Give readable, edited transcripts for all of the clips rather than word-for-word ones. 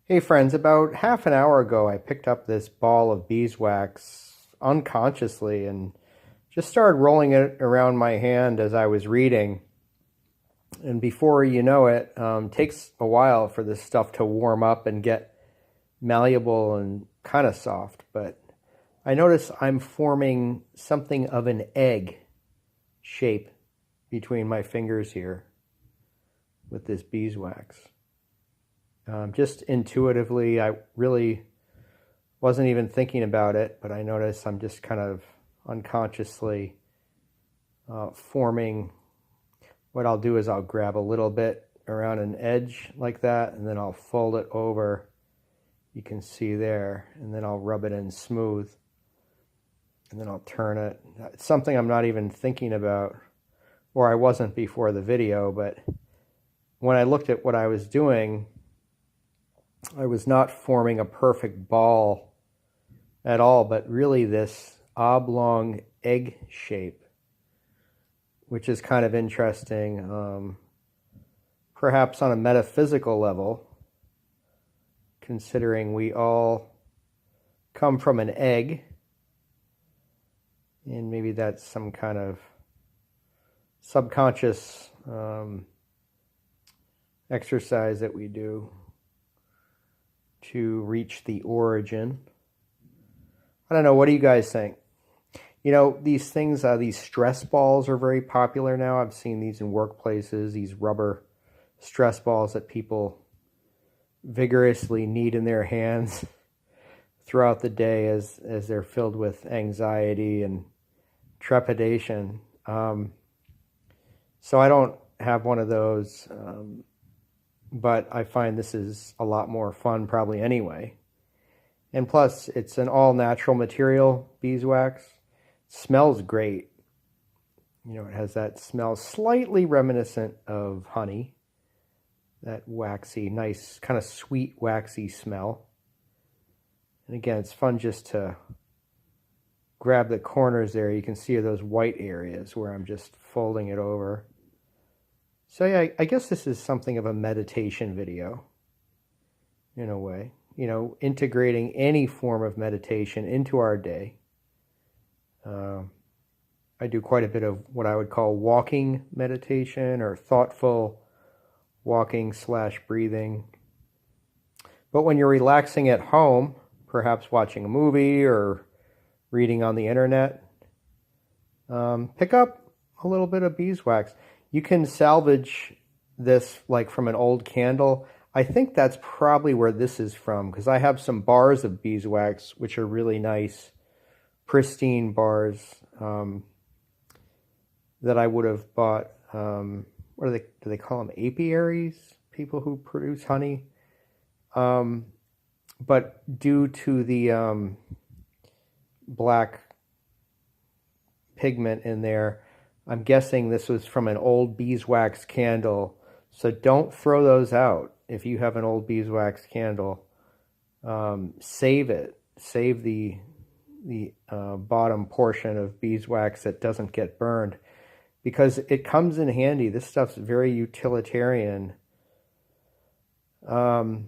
Hey friends, about half an hour ago I picked up this ball of beeswax unconsciously and just started rolling it around my hand as I was reading. And before you know it, takes a while for this stuff to warm up and get malleable and kind of soft. But I notice I'm forming something of an egg shape between my fingers here with this beeswax. Just intuitively, I really wasn't even thinking about it, but I notice I'm just kind of unconsciously forming. What I'll do is I'll grab a little bit around an edge like that, and then I'll fold it over. You can see there, and then I'll rub it in smooth, and then I'll turn it. It's something I'm not even thinking about, or I wasn't before the video, but when I looked at what I was doing, I was not forming a perfect ball at all, but really this oblong egg shape, which is kind of interesting, perhaps on a metaphysical level, considering we all come from an egg, and maybe that's some kind of subconscious exercise that we do to reach the origin. I don't know, what do you guys think? You know, these things, these stress balls are very popular now. I've seen these in workplaces, these rubber stress balls that people vigorously knead in their hands throughout the day as they're filled with anxiety and trepidation. So I don't have one of those, but I find this is a lot more fun probably anyway. And plus, it's an all-natural material, beeswax. Smells great. You know, it has that smell slightly reminiscent of honey. That waxy, nice, kind of sweet, waxy smell. And again, it's fun just to grab the corners there. You can see those white areas where I'm just folding it over. So yeah, I guess this is something of a meditation video, in a way. You know, integrating any form of meditation into our day. I do quite a bit of what I would call walking meditation or thoughtful walking / breathing. But when you're relaxing at home, perhaps watching a movie or reading on the internet, pick up a little bit of beeswax. You can salvage this like from an old candle. I think that's probably where this is from, because I have some bars of beeswax, which are really nice, pristine bars that I would have bought. What do they call them? Apiaries? People who produce honey. But due to the black pigment in there, I'm guessing this was from an old beeswax candle. So don't throw those out. If you have an old beeswax candle, save it. Save the bottom portion of beeswax that doesn't get burned, because it comes in handy. This stuff's very utilitarian. Someone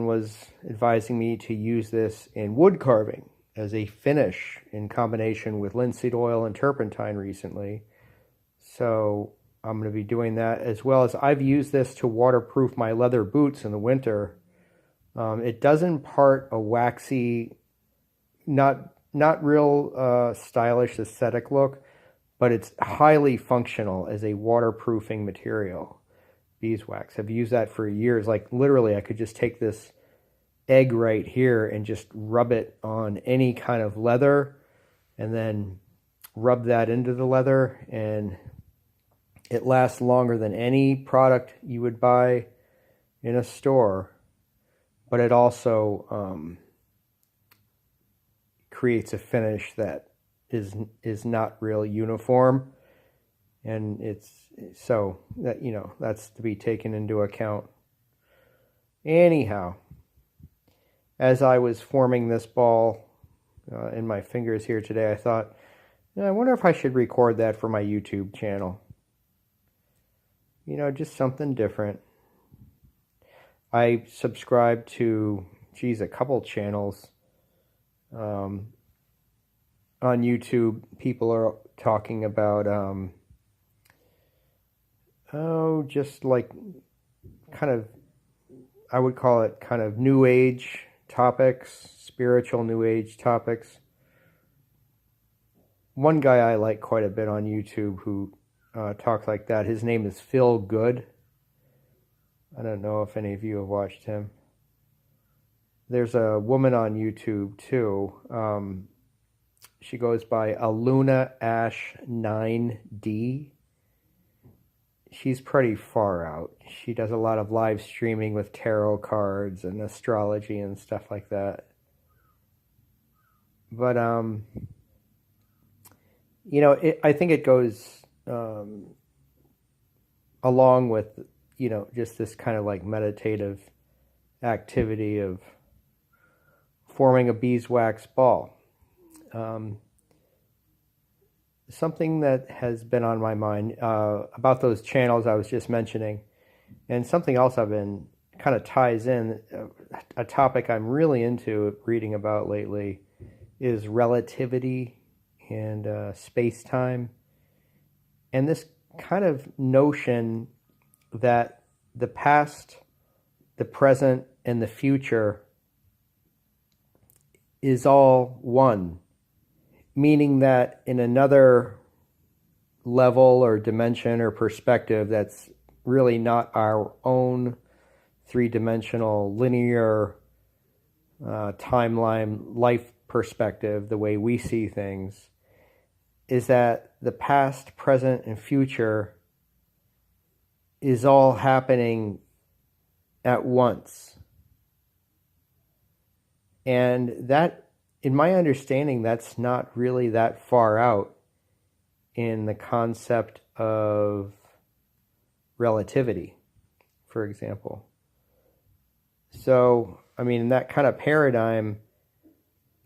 was advising me to use this in wood carving as a finish in combination with linseed oil and turpentine recently. So I'm going to be doing that, as well as I've used this to waterproof my leather boots in the winter. It does impart a waxy, not real stylish aesthetic look, but it's highly functional as a waterproofing material. Beeswax. I've used that for years. Like literally, I could just take this egg right here and just rub it on any kind of leather, and then rub that into the leather, and it lasts longer than any product you would buy in a store. But it also creates a finish that is not real uniform, and it's so that, you know, that's to be taken into account. Anyhow, as I was forming this ball in my fingers here today, I thought, I wonder if I should record that for my YouTube channel. You know, just something different. I subscribe to, a couple channels on YouTube. People are talking about, just like kind of, I would call it kind of new age topics, spiritual new age topics. One guy I like quite a bit on YouTube who talks like that, his name is Phil Good. I don't know if any of you have watched him. There's a woman on YouTube too. She goes by Aluna Ash 9D. She's pretty far out. She does a lot of live streaming with tarot cards and astrology and stuff like that. But I think it goes along with just this kind of like meditative activity of forming a beeswax ball. Something that has been on my mind about those channels I was just mentioning, and something else I've been kind of ties in, a topic I'm really into reading about lately is relativity and space-time, and this kind of notion that the past, the present, and the future is all one, meaning that in another level or dimension or perspective that's really not our own three-dimensional linear timeline life perspective, the way we see things, is that the past, present, and future is all happening at once. And that, in my understanding, that's not really that far out in the concept of relativity, for example. So, I mean, in that kind of paradigm,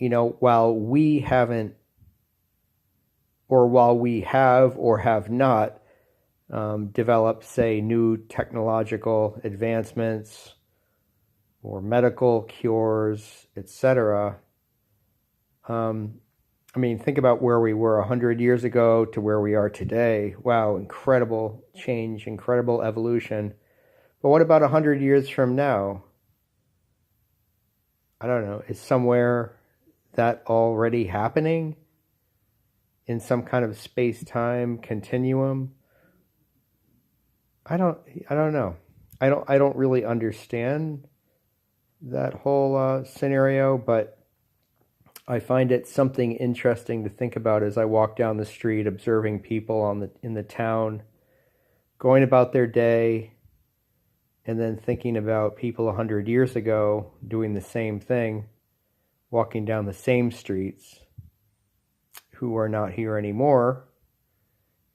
while we haven't, or while we have or have not developed, say, new technological advancements or medical cures, etc. I mean, think about where we were 100 years ago to where we are today. Wow, incredible change, incredible evolution. But what about 100 years from now? I don't know. Is somewhere that already happening in some kind of space-time continuum? I don't know. I don't really understand that whole scenario, but I find it something interesting to think about as I walk down the street, observing people in the town, going about their day, and then thinking about people 100 years ago doing the same thing, walking down the same streets, who are not here anymore.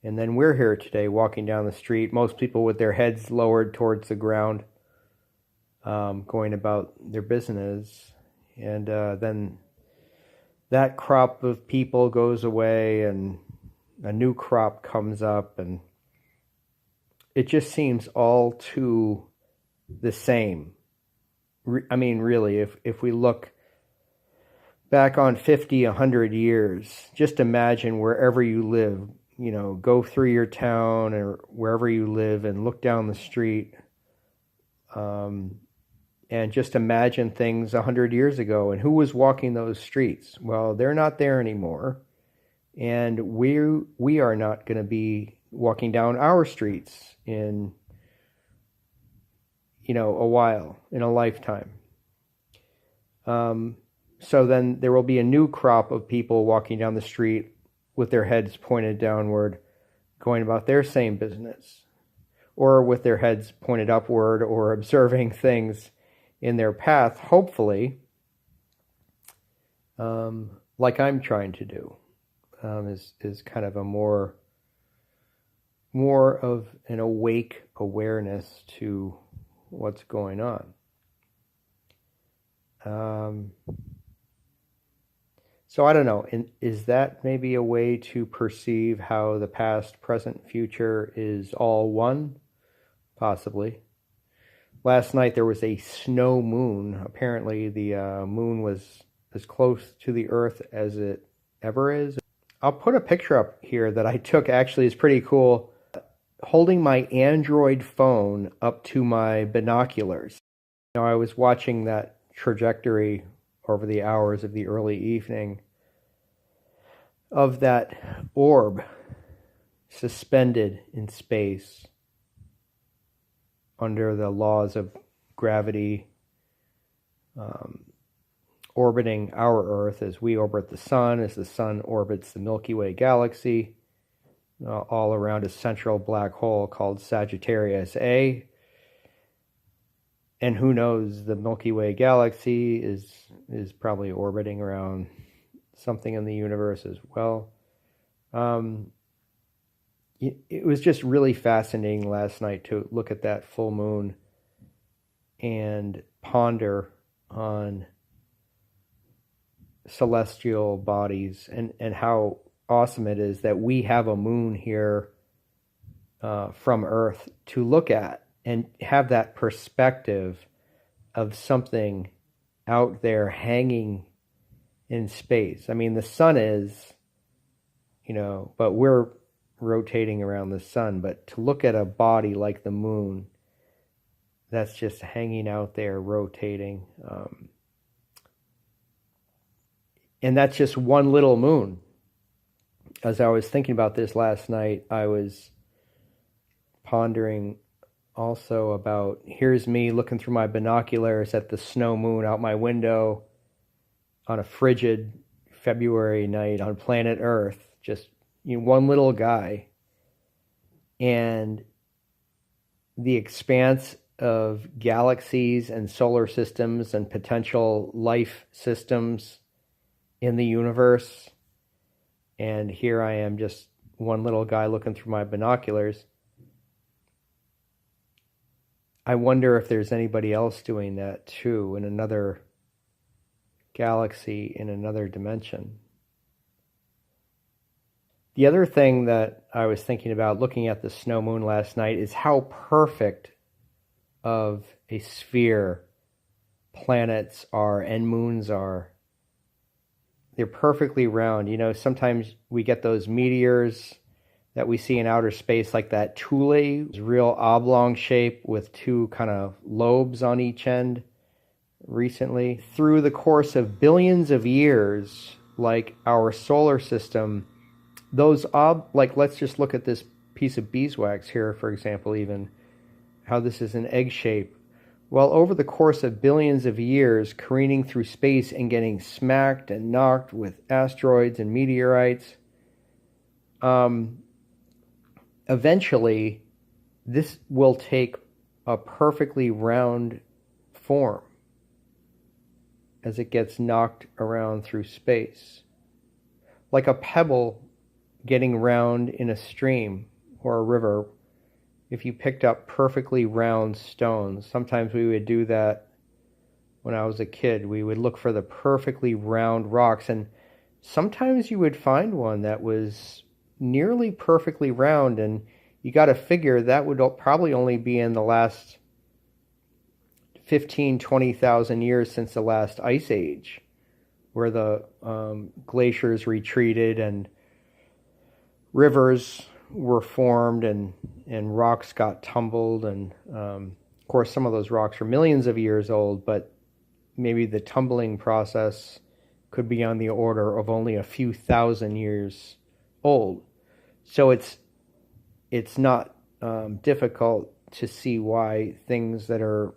And then we're here today, walking down the street, most people with their heads lowered towards the ground, going about their business. And then that crop of people goes away and a new crop comes up, and it just seems all too the same. I mean, really, if we look back on 50, 100 years, just imagine wherever you live, go through your town or wherever you live and look down the street, and just imagine things 100 years ago and who was walking those streets. Well, they're not there anymore, and we are not going to be walking down our streets in a while, in a lifetime. So then there will be a new crop of people walking down the street with their heads pointed downward, going about their same business, or with their heads pointed upward, or observing things in their path, hopefully, like I'm trying to do, is kind of a more of an awake awareness to what's going on. So I don't know, is that maybe a way to perceive how the past, present, future is all one? Possibly. last night there was a snow moon. Apparently the moon was as close to the Earth as it ever is. I'll put a picture up here that I took. Actually, it's pretty cool. Holding my Android phone up to my binoculars. I was watching that trajectory over the hours of the early evening of that orb suspended in space under the laws of gravity, orbiting our Earth as we orbit the sun, as the sun orbits the Milky Way galaxy, all around a central black hole called Sagittarius A. And who knows, the Milky Way galaxy is probably orbiting around something in the universe as well. It was just really fascinating last night to look at that full moon and ponder on celestial bodies and how awesome it is that we have a moon here from Earth to look at and have that perspective of something out there hanging in space. I mean, the sun is, but we're rotating around the sun. But to look at a body like the moon that's just hanging out there rotating, and that's just one little moon. As I was thinking about this last night, I was pondering also about, here's me looking through my binoculars at the snow moon out my window on a frigid February night on planet Earth, just one little guy, and the expanse of galaxies and solar systems and potential life systems in the universe. And here I am, just one little guy looking through my binoculars. I wonder if there's anybody else doing that too in another galaxy, in another dimension. The other thing that I was thinking about looking at the snow moon last night is how perfect of a sphere planets are and moons are. They're perfectly round. Sometimes we get those meteors that we see in outer space, like that Thule, real oblong shape with two kind of lobes on each end recently. Through the course of billions of years, like our solar system, those let's just look at this piece of beeswax here, for example, even how this is an egg shape. Well, over the course of billions of years, careening through space and getting smacked and knocked with asteroids and meteorites, eventually this will take a perfectly round form as it gets knocked around through space. Like a pebble getting round in a stream or a river. If you picked up perfectly round stones, sometimes we would do that when I was a kid. We would look for the perfectly round rocks, and sometimes you would find one that was nearly perfectly round, and you got to figure that would probably only be in the last 20,000 years since the last ice age, where the glaciers retreated and rivers were formed and rocks got tumbled. And of course, some of those rocks are millions of years old, but maybe the tumbling process could be on the order of only a few thousand years old. So it's not difficult to see why things that are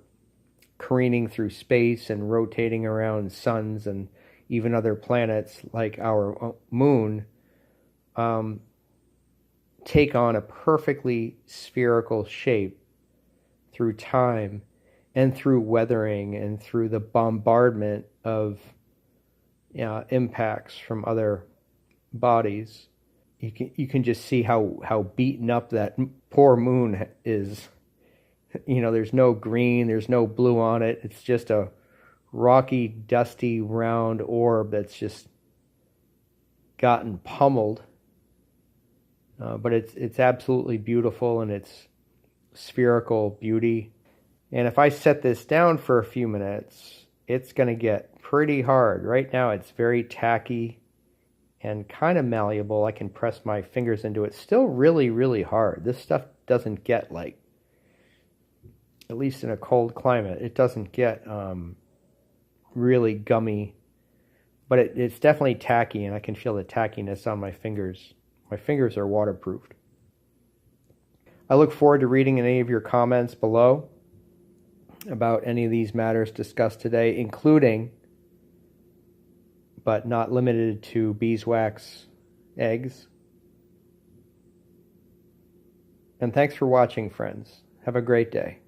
careening through space and rotating around suns and even other planets like our moon take on a perfectly spherical shape through time and through weathering and through the bombardment of impacts from other bodies. You can just see how beaten up that poor moon is. There's no green, there's no blue on it. It's just a rocky, dusty, round orb that's just gotten pummeled. But it's absolutely beautiful in its spherical beauty. And if I set this down for a few minutes, it's going to get pretty hard. Right now it's very tacky and kind of malleable. I can press my fingers into it. Still really, really hard. This stuff doesn't get like, at least in a cold climate, it doesn't get really gummy. But it's definitely tacky, and I can feel the tackiness on my fingers. My fingers are waterproofed. I look forward to reading any of your comments below about any of these matters discussed today, including, but not limited to, beeswax eggs. And thanks for watching, friends. Have a great day.